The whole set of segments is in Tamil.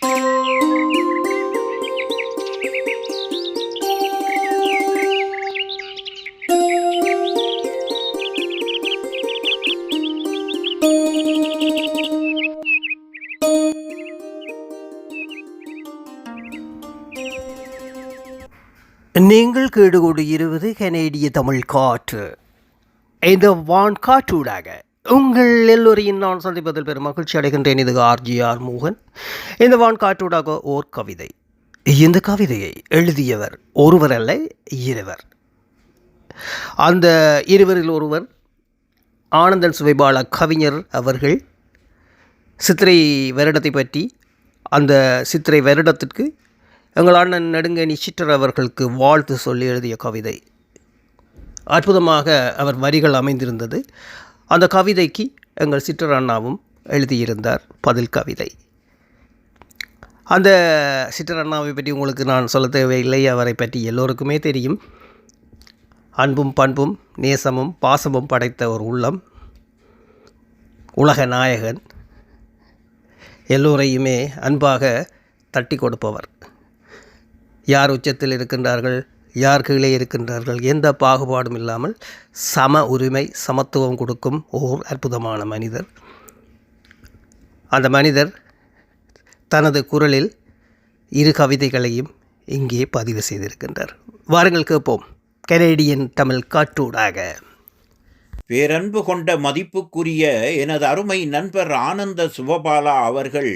நீங்கள் கேட்டுக்கொண்டிருப்பது கனேடிய தமிழ் காற்று. இந்த வான் காற்றூடாக உங்கள் எல்லோரையும் நான் சந்திப்பதில் பெரும் மகிழ்ச்சி அடைகின்றேன். இது ஆர்ஜிஆர் மோகன். இந்த வான் காற்றூடாக ஓர் கவிதை. இந்த கவிதையை எழுதியவர் ஒருவர் அல்ல, இருவர். அந்த இருவரில் ஒருவர் ஆனந்தன் சுவைபால கவிஞர் அவர்கள் சித்திரை வருடத்தை பற்றி, அந்த சித்திரை வருடத்திற்கு எங்கள் அண்ணன் நெடுங்கனி சிற்றர் அவர்களுக்கு வாழ்த்து சொல்லி எழுதிய கவிதை. அற்புதமாக அவர் வரிகள் அமைந்திருந்தது. அந்த கவிதைக்கு எங்கள் சிற்றர் அண்ணாவும் எழுதியிருந்தார் பதில் கவிதை. அந்த சிற்றர் அண்ணாவை பற்றி உங்களுக்கு நான் சொல்ல தேவையில்லை. அவரை பற்றி எல்லோருக்குமே தெரியும். அன்பும் பண்பும் நேசமும் பாசமும் படைத்த ஒரு உள்ளம், உலக நாயகன், எல்லோரையுமே அன்பாக தட்டி கொடுப்பவர். யார் உச்சத்தில் இருக்கின்றார்கள், யார் கீழே இருக்கின்றார்கள், எந்த பாகுபாடும் இல்லாமல் சம உரிமை சமத்துவம் கொடுக்கும் ஓர் அற்புதமான மனிதர். அந்த மனிதர் தனது குரலில் இரு கவிதைகளையும் இங்கே பதிவு செய்திருக்கின்றார். வாருங்கள் கேட்போம் கனேடியன் தமிழ் காற்றூடாக. பேரன்பு கொண்ட மதிப்புக்குரிய எனது அருமை நண்பர் ஆனந்த சுபபாலா அவர்கள்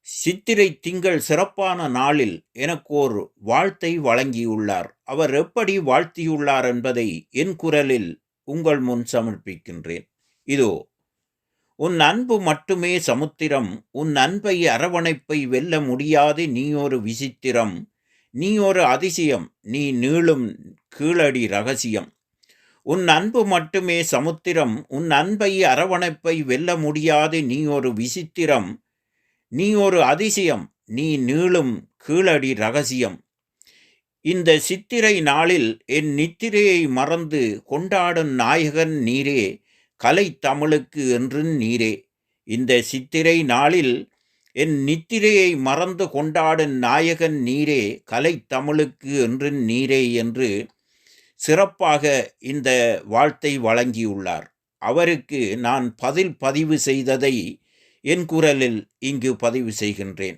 சித்திரை திங்கள் சிறப்பான நாளில் எனக்கு ஒரு வாழ்த்தை வழங்கியுள்ளார். அவர் எப்படி வாழ்த்தியுள்ளார் என்பதை என் குரலில் உங்கள் முன் சமர்ப்பிக்கின்றேன். இதோ: உன் அன்பு மட்டுமே சமுத்திரம், உன் அன்பை அரவணைப்பை வெல்ல முடியாது நீ ஒரு விசித்திரம், நீ ஒரு அதிசயம், நீ நீளும் கீழடி ரகசியம். உன் அன்பு மட்டுமே சமுத்திரம், உன் அன்பை அரவணைப்பை வெல்ல முடியாது நீ ஒரு விசித்திரம், நீ ஒரு அதிசயம், நீ நீளும் கீழடி ரகசியம். இந்த சித்திரை நாளில் என் நித்திரையை மறந்து கொண்டாடும் நாயகன் நீரே, கலை தமிழுக்கு என்று நீரே. இந்த சித்திரை நாளில் என் நித்திரையை மறந்து கொண்டாடும் நாயகன் நீரே, கலை தமிழுக்கு என்று நீரே என்று சிறப்பாக இந்த வாழ்த்தை வழங்கியுள்ளார். அவருக்கு நான் பதிவு செய்ததை என் குரலில் இங்கு பதிவு செய்கின்றேன்.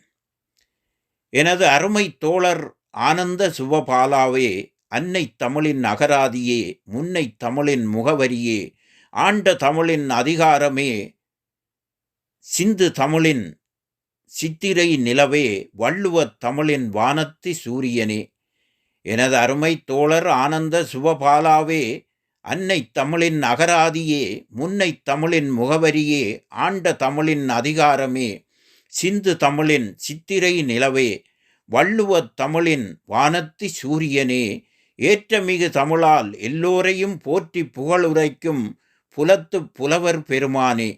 எனது அருமை தோழர் ஆனந்த சுபபாலாவே, அன்னை தமிழின் அகராதியே, முன்னை தமிழின் முகவரியே, ஆண்ட தமிழின் அதிகாரமே, சிந்து தமிழின் சித்திரை நிலவே, வள்ளுவத் தமிழின் வானத்தி சூரியனே. எனது அருமை தோழர் ஆனந்த சுபபாலாவே, அன்னை தமிழின் அகராதியே, முன்னை தமிழின் முகவரியே, ஆண்ட தமிழின் அதிகாரமே, சிந்து தமிழின் சித்திரை நிலவே, வள்ளுவத் தமிழின் வானத்தி சூரியனே. ஏற்றமிகு தமிழால் எல்லோரையும் போற்றி புகழுரைக்கும் புலத்து புலவர் பெருமானே.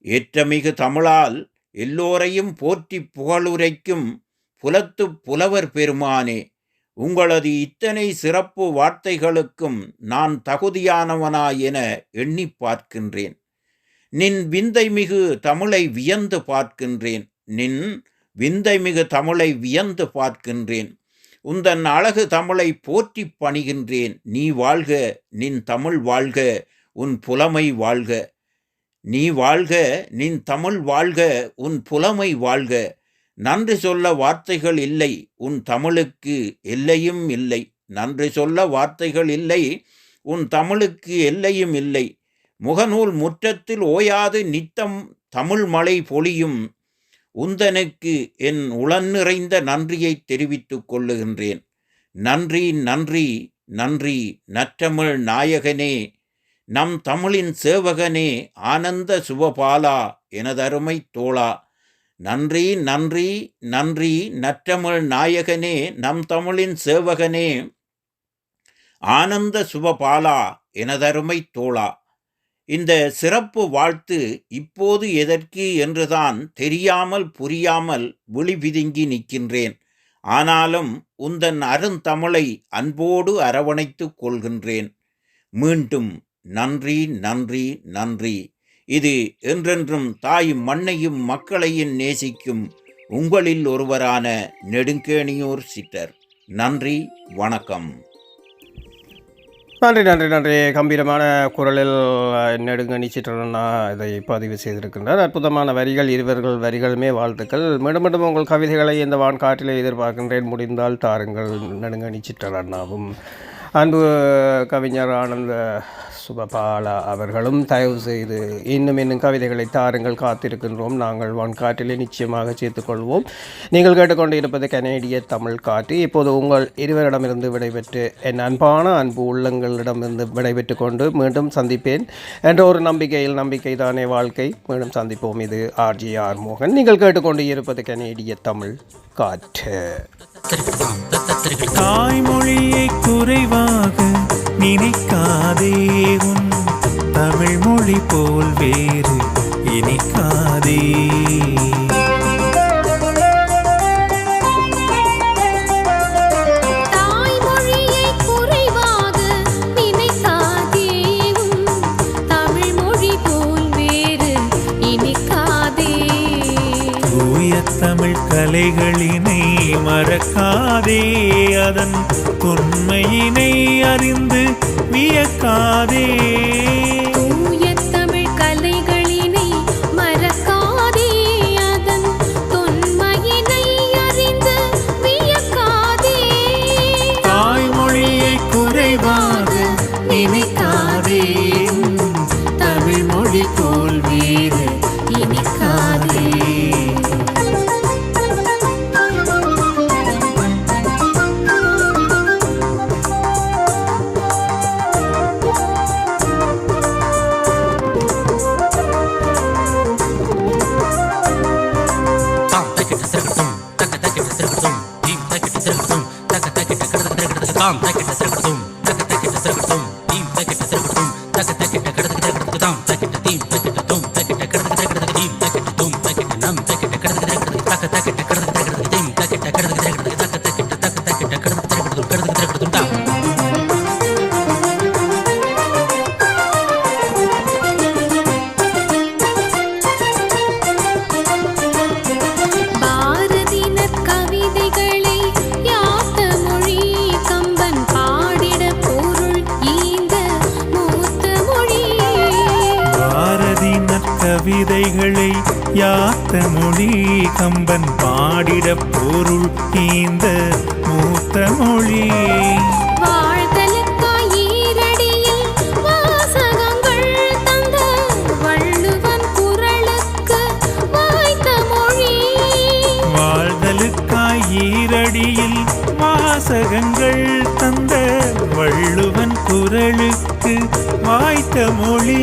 ஏற்றமிகு தமிழால் எல்லோரையும் போற்றி புகழுரைக்கும் புலத்து புலவர் பெருமானே. உங்களது இத்தனை சிறப்பு வார்த்தைகளுக்கும் நான் தகுதியானவனா என எண்ணி பார்க்கின்றேன். நின் விந்தைமிகு தமிழை வியந்து பார்க்கின்றேன். நின் விந்தைமிகு தமிழை வியந்து பார்க்கின்றேன். உந்தன் அழகு தமிழை போற்றி பணிகின்றேன். நீ வாழ்க, நின் தமிழ் வாழ்க, உன் புலமை வாழ்க. நீ வாழ்க, நின் தமிழ் வாழ்க, உன் புலமை வாழ்க. நன்றி சொல்ல வார்த்தைகள் இல்லை, உன் தமிழுக்கு எல்லையும் இல்லை. நன்றி சொல்ல வார்த்தைகள் இல்லை, உன் தமிழுக்கு எல்லையும் இல்லை. முகநூல் முற்றத்தில் ஓயாது நித்தம் தமிழ் மழை பொழியும் உந்தனுக்கு என் உளன் நிறைந்த நன்றியை தெரிவித்துக் கொள்ளுகின்றேன். நன்றி நன்றி நன்றி நற்றமிழ் நாயகனே, நம் தமிழின் சேவகனே, ஆனந்த சுபபாலா, எனதருமை தோழா. நன்றி நன்றி நன்றி நற்றமிழ் நாயகனே, நம் தமிழின் சேவகனே, ஆனந்த சுபபாலா, எனதருமை தோழா. இந்த சிறப்பு வாழ்த்து இப்போது எதற்கு என்றுதான் தெரியாமல் புரியாமல் விழி பிதுங்கி நிற்கின்றேன். ஆனாலும் உந்தன் அருந்தமிழை அன்போடு அரவணைத்துக் கொள்கின்றேன். மீண்டும் நன்றி நன்றி நன்றி. இது என்றென்றும் தாய் மண்ணையும் மக்களையும் நேசிக்கும் உங்களில் ஒருவரான நெடுங்கேணியூர் சித்தர். நன்றி, வணக்கம். நன்றி நன்றி நன்றி. கம்பீரமான குரலில் நெடுங்கணி சிற்றண்ணா இதை பதிவு செய்திருக்கின்றார். அற்புதமான வரிகள், இருவர்கள் வரிகளுமே வாழ்த்துக்கள். மீண்டும் மீண்டும் உங்கள் கவிதைகளை இந்த வான்காட்டிலே எதிர்பார்க்கின்றேன். முடிந்தால் தாருங்கள். நெடுங்கணி சிற்றண்ணாவும் அன்பு கவிஞர் ஆனந்த சுபபாலா அவர்களும் தயவு செய்து இன்னும் கவிதைகளை தாருங்கள். காத்திருக்கின்றோம். நாங்கள் வான்காட்டிலே நிச்சயமாக சேர்த்துக்கொள்வோம். நீங்கள் கேட்டுக்கொண்டு இருப்பது கனேடிய தமிழ் காற்று. இப்போது உங்கள் இருவரிடமிருந்து விடைபெற்று என் அன்பு உள்ளங்களிடமிருந்து விடைபெற்று கொண்டு மீண்டும் சந்திப்பேன் என்ற ஒரு நம்பிக்கை தானே வாழ்க்கை. மீண்டும் சந்திப்போம். இது ஆர்ஜிஆர் மோகன். நீங்கள் கேட்டுக்கொண்டு இருப்பது கனேடிய தமிழ் காற்று. தாய்மொழியை குறைவாக நினைக்காதே, உன் தமிழ் மொழி போல் வேறு இனிக்காதே. தமிழ் கலைகளினை மறக்காதே, அதன் தொன்மையினை அறிந்து வியக்காதே. தூய தமிழ் கலைகளினை மறக்காதே, அதன் தொன்மையினை அறிந்து வியக்காதே. தாய்மொழியை குறைவாக நினைக்காதே, தமிழ் மொழி போல் வேறு இனிக்காதே. கவிதைகளை யாத்த மொழி கம்பன் பாடிட பொருள் இந்த மூத்த மொழி. வாழ்தலுக்காய் ஈரடியில் வாசகங்கள் தந்த வள்ளுவன் குரலுக்கு வாய்த்த மொழி. வாழ்தலுக்காய் ஈரடியில் வாசகங்கள் தந்த வள்ளுவன் குரலுக்கு வாய்த்த மொழி.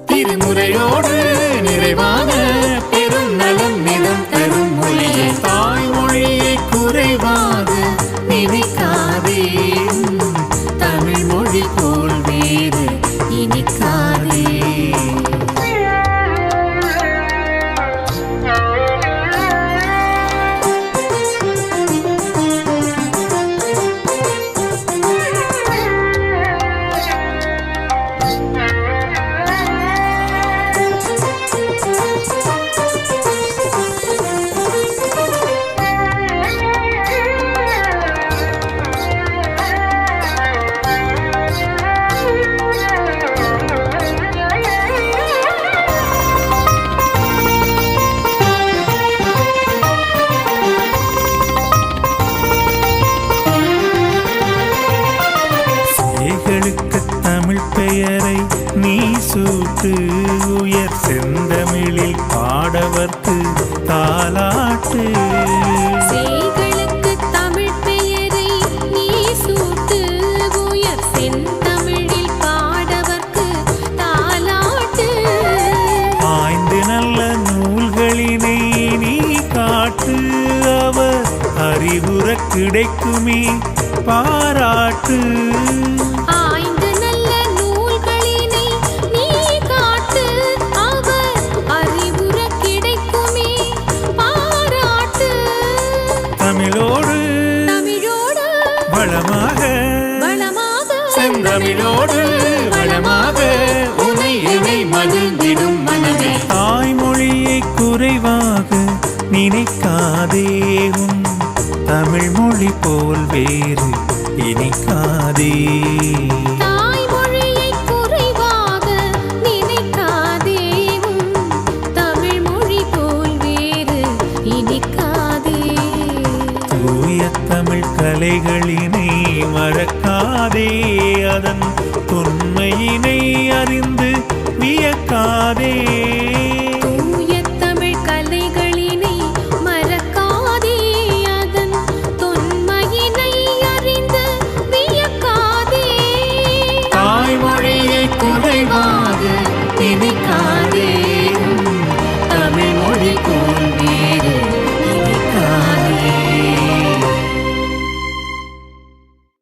திருமுறையோடு நிறைவான பெரும் நலம் நிலம் தரும் மொழியை. தாய்மொழியை குறைவாக நினைக்காதே, தமிழ் மொழி போல் வேறு இனிக்காதே. பெயரை நீ சூட்டு, உயர் செந்தமிழில் பாடவர்க்கு தாலாட்டு. சேய்களுக்கு தமிழ் பெயரை நீ சூட்டு, உயர் செந்தமிழில் பாடவர்க்கு தாலாட்டு. ஆய்ந்து நல்ல நூல்களினை நீ காட்டு, அவர் அறிவுற கிடைக்குமே பாராட்டு. தமிழோடு வளமாக கலைகளினை மறக்காதே, அதன் தொன்மையினை அறிந்து வியக்காதே.